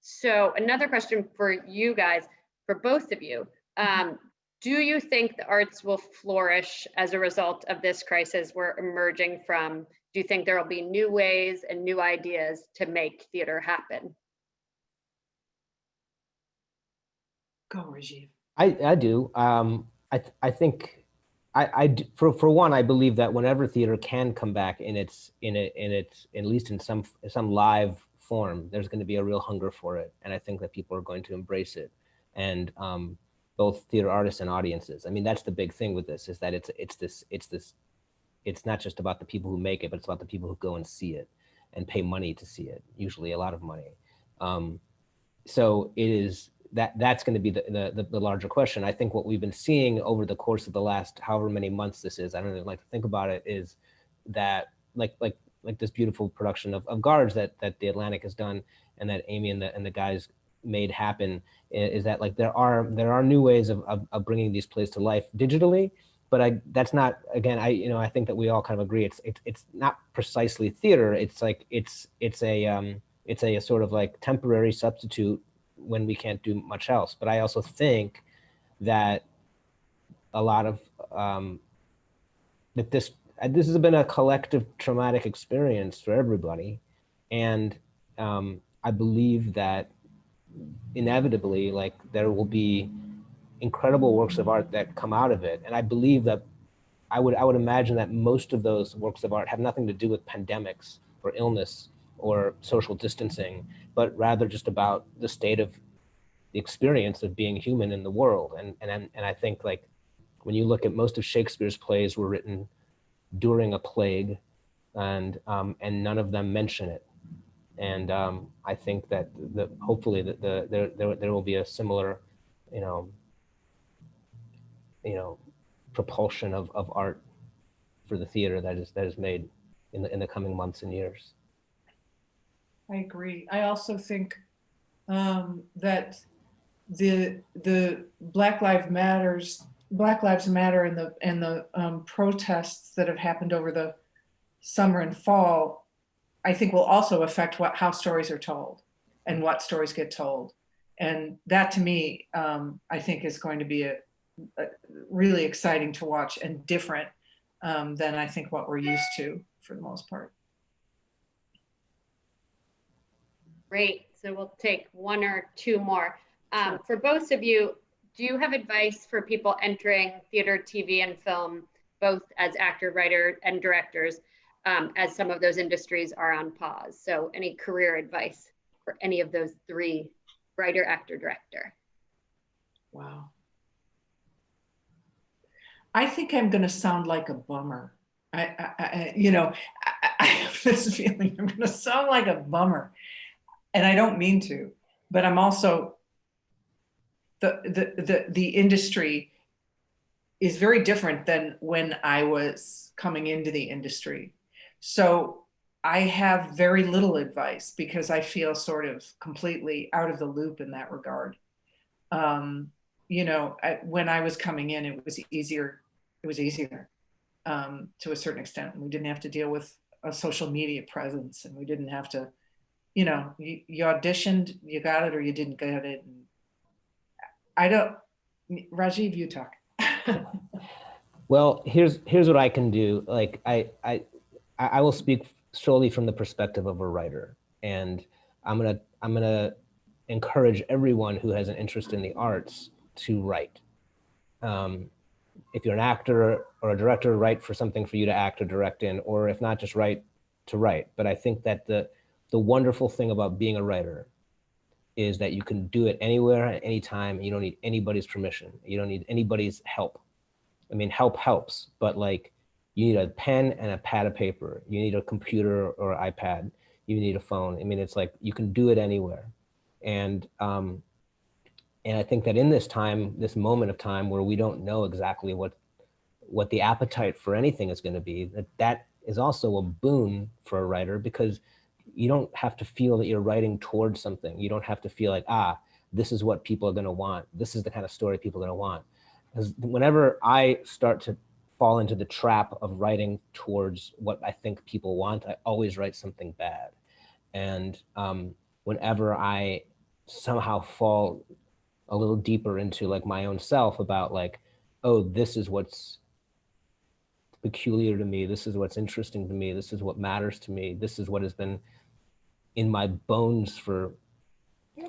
So another question for you guys, for both of you. Do you think the arts will flourish as a result of this crisis we're emerging from? Do you think there will be new ways and new ideas to make theater happen? Go, Rajiv. I do. I think for one, I believe that whenever theater can come back in its at least in some live form, there's going to be a real hunger for it, and I think that people are going to embrace it, and both theater artists and audiences. I mean, that's the big thing with this, is that it's not just about the people who make it, but it's about the people who go and see it and pay money to see it, usually a lot of money. So it is that's going to be the larger question. I think what we've been seeing over the course of the last however many months this is, I don't even like to think about it, is that like this beautiful production of Guards that the Atlantic has done and that Amy and the guys made happen, is that like there are new ways of bringing these plays to life digitally, but that's not, again, I think that we all kind of agree it's not precisely theater. It's like it's a sort of like temporary substitute when we can't do much else. But I also think that a lot of that this has been a collective traumatic experience for everybody, and I believe that inevitably, like, there will be incredible works of art that come out of it. And I believe that I would imagine that most of those works of art have nothing to do with pandemics or illness or social distancing, but rather just about the state of the experience of being human in the world. And I think, like, when you look at most of Shakespeare's plays were written during a plague, and none of them mention it. And I think that hopefully there will be a similar, propulsion of art for the theater that is made in the coming months and years. I agree. I also think that the Black Lives Matter and the protests that have happened over the summer and fall, I think will also affect how stories are told and what stories get told. And that, to me, I think is going to be a really exciting to watch and different than I think what we're used to for the most part. Great. So we'll take one or two more. Sure. For both of you, do you have advice for people entering theater, TV, and film, both as actor, writer, and directors, as some of those industries are on pause? So any career advice for any of those three: writer, actor, director? Wow. I think I'm going to sound like a bummer. I have this feeling I'm going to sound like a bummer, and I don't mean to, but I'm also, the industry is very different than when I was coming into the industry. So I have very little advice because I feel sort of completely out of the loop in that regard. When I was coming in, it was easier. It was easier to a certain extent. We didn't have to deal with a social media presence, and we didn't have to you know, you auditioned, you got it or you didn't get it. I don't, Rajiv, you talk. Well, here's what I can do. Like I will speak solely from the perspective of a writer, and I'm gonna encourage everyone who has an interest in the arts to write. If you're an actor or a director, write for something for you to act or direct in, or if not, just write to write. But I think that the wonderful thing about being a writer is that you can do it anywhere at any time. You don't need anybody's permission. You don't need anybody's help. I mean, help helps, but like you need a pen and a pad of paper. You need a computer or iPad. You need a phone. I mean, it's like you can do it anywhere. And I think that in this time, this moment of time where we don't know exactly what the appetite for anything is going to be, that is also a boon for a writer, because you don't have to feel that you're writing towards something. You don't have to feel like, this is what people are going to want. This is the kind of story people are going to want. Because whenever I start to fall into the trap of writing towards what I think people want, I always write something bad. And whenever I somehow fall a little deeper into like my own self about like, oh, this is what's peculiar to me, this is what's interesting to me, this is what matters to me, this is what has been in my bones for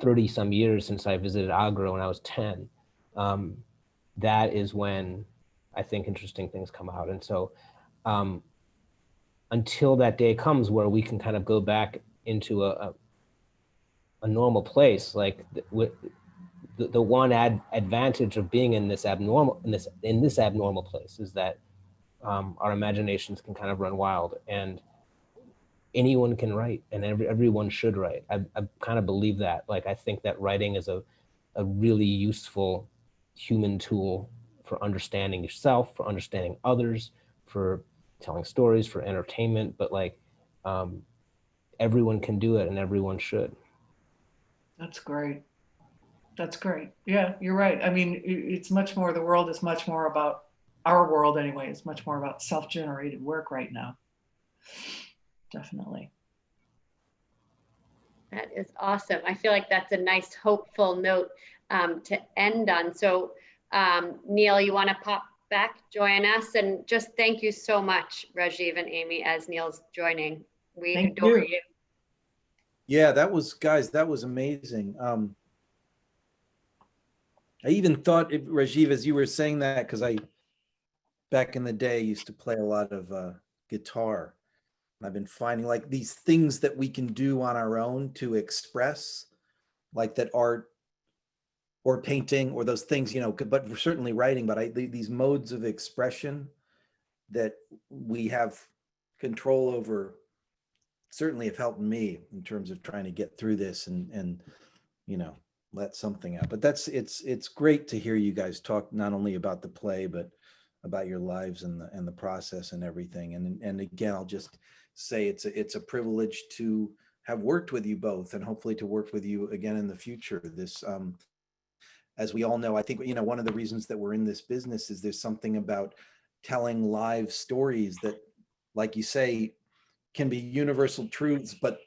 30 some years since I visited Agra when I was 10. That is when I think interesting things come out. And so until that day comes where we can kind of go back into a normal place, like the one advantage of being in this abnormal place is that our imaginations can kind of run wild, and anyone can write, and everyone should write. I kind of believe that. Like, I think that writing is a really useful human tool for understanding yourself, for understanding others, for telling stories, for entertainment. But like, everyone can do it, and everyone should. That's great. That's great. Yeah, you're right. I mean, it's much more, the world is much more about, our world anyway, is much more about self-generated work right now. Definitely. That is awesome. I feel like that's a nice, hopeful note to end on. So, Neil, you want to pop back, join us, and just thank you so much, Rajiv and Amy, as Neil's joining. We adore you. Yeah, that was, guys, that was amazing. I even thought, Rajiv, as you were saying that, because I, back in the day, used to play a lot of guitar. And I've been finding like these things that we can do on our own to express, like that art or painting or those things, you know, but certainly writing, but these modes of expression that we have control over certainly have helped me in terms of trying to get through this and you know, let something out. But that's, it's great to hear you guys talk not only about the play, but about your lives and the process and everything. And again, I'll just say it's a privilege to have worked with you both, and hopefully to work with you again in the future. This, as we all know, I think, you know, one of the reasons that we're in this business is there's something about telling live stories that, like you say, can be universal truths, but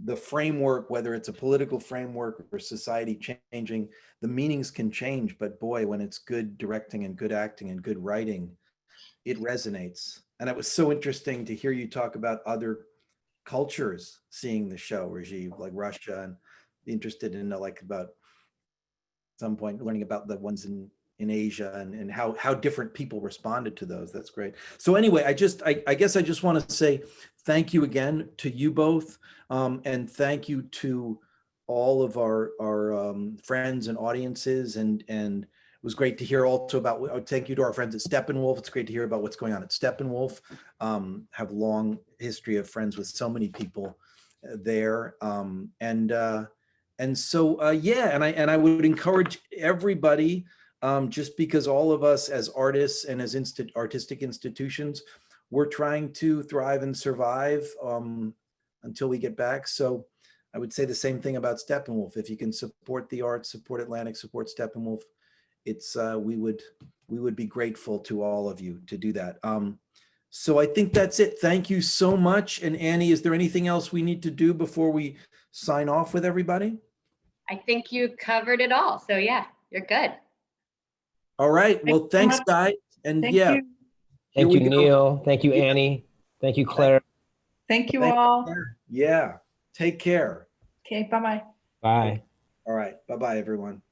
the framework, whether it's a political framework or society changing, the meanings can change. But boy, when it's good directing and good acting and good writing, it resonates. And it was so interesting to hear you talk about other cultures seeing the show, Rajiv, like Russia, and interested in like about some point learning about the ones in Asia and how different people responded to those. That's great. So anyway, I guess I just want to say thank you again to you both, and thank you to all of our friends and audiences, and it was great to hear also about, thank you to our friends at Steppenwolf. It's great to hear about what's going on at Steppenwolf. Have long history of friends with so many people there, and so yeah, and I would encourage everybody, just because all of us as artists and as artistic institutions, we're trying to thrive and survive until we get back. So I would say the same thing about Steppenwolf. If you can support the arts, support Atlantic, support Steppenwolf, it's we would be grateful to all of you to do that. So I think that's it. Thank you so much. And Annie, is there anything else we need to do before we sign off with everybody? I think you covered it all. So yeah, you're good. All right. Well, Thank you so thanks, much. guys. And Thank yeah, you. here Thank we you, go. Neil. Thank you, Yeah. Annie. Thank you, Claire. Thank you Thank all. Yeah. Take care. Okay, bye-bye. Bye. All right. Bye-bye, everyone.